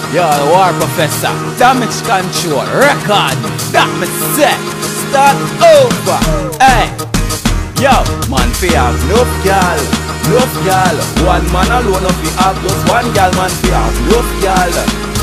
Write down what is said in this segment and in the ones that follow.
Yo, war professor, damage control, record, that me set, start over. Hey, yo, man fi have enough gyal, enough gyal. One man alone no fi have just one gyal, man fi have enough gyal,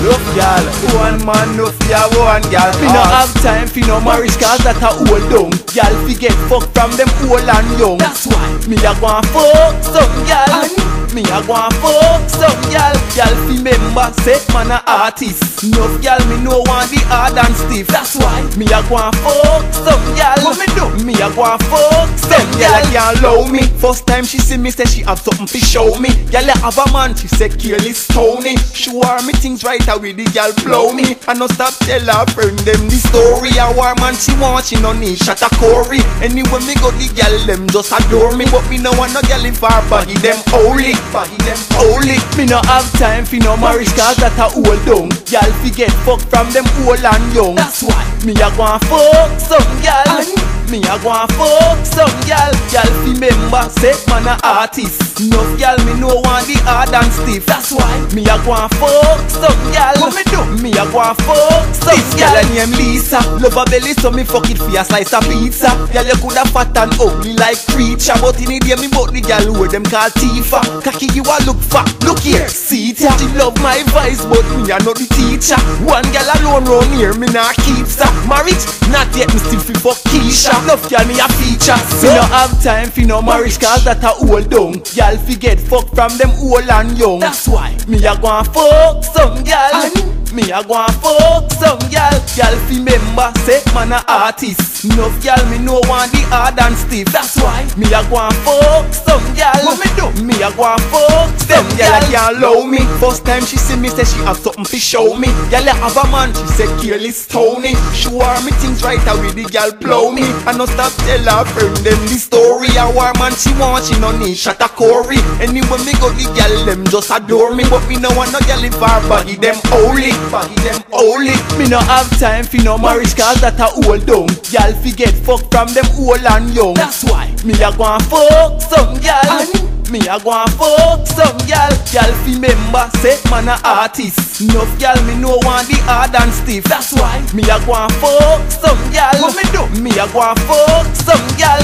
enough gyal. One man no fi have one gyal. Me no have time fi no marriage cause that a old down. Gyal fi get fucked from them old and young. That's why me a go and fuck some gyal. Me a go and fuck some gyal. Gyal fi member say man a artist. Enough gyal me no want the hard and stiff. That's why me a go and fuck some gyal. What me do? Me a go and fuck some gyal. Gyal allow me. First time she see me say she have something to show me. Gyal have a man she say careless Tony. Show her me things right away the gyal blow me. I no stop tell her friend them the story. A war man she want she no need shot a Corey. Anyway me go the gyal them just adore me. But me no want no gyal if her body them holy. Body them holy. Me no have time fi no marriage cause that a old down. Gyal fi get fucked from them old and young. That's why me a go and fuck some gyal. Me a go and fuck some gyal. Gyal fi member say man a artist. Enough gyal me no want the hard and stiff. That's why me a go and fuck some gyal. What me do? Me a go and fuck some gyal. Gyal name Lisa, love her belly so me fuck it fi a slice of pizza. Gyal you coulda fat and ugly like preacher, but in the day me bout the gyal who them call Tifa. Cocky you a look fat, look here, see it. She love my voice but me a not the teacher. One gyal alone round here me nah keep sa. Marriage not yet me still fi fuck Keisha. Love gyal me a feature. Me no have time fi no marriage cause that a old down. Gyal fi get fucked from them old and young. That's why me a go and fuck some gyal. Me a go and fuck some gyal. Gyal fi member say man a artist. Enough gyal me no want the hard and stiff. That's why me a go and fuck some gyal. What me do? Me a go and fuck them gyal. Gyal allow me. First time she see me say she have something to show me. Gyal have a man she say careless Tony. Show her me things right away the gyal blow me. I no stop tell her friend them the story. A war man she want she no need shot a Corey. Anyway me go the gyal them just adore me. But me no want no gyal if her body them holy. Body them holy. Me no have time fi no marriage cause that a old down. Gyal fi get fucked from them old and young. That's why me a go and fuck some gyal. Me a go and fuck some gyal. Gyal fi member say man a artist. Enough gyal me no want the hard and stiff. That's why me a go and fuck some gyal. What me do? Me a go and fuck some gyal.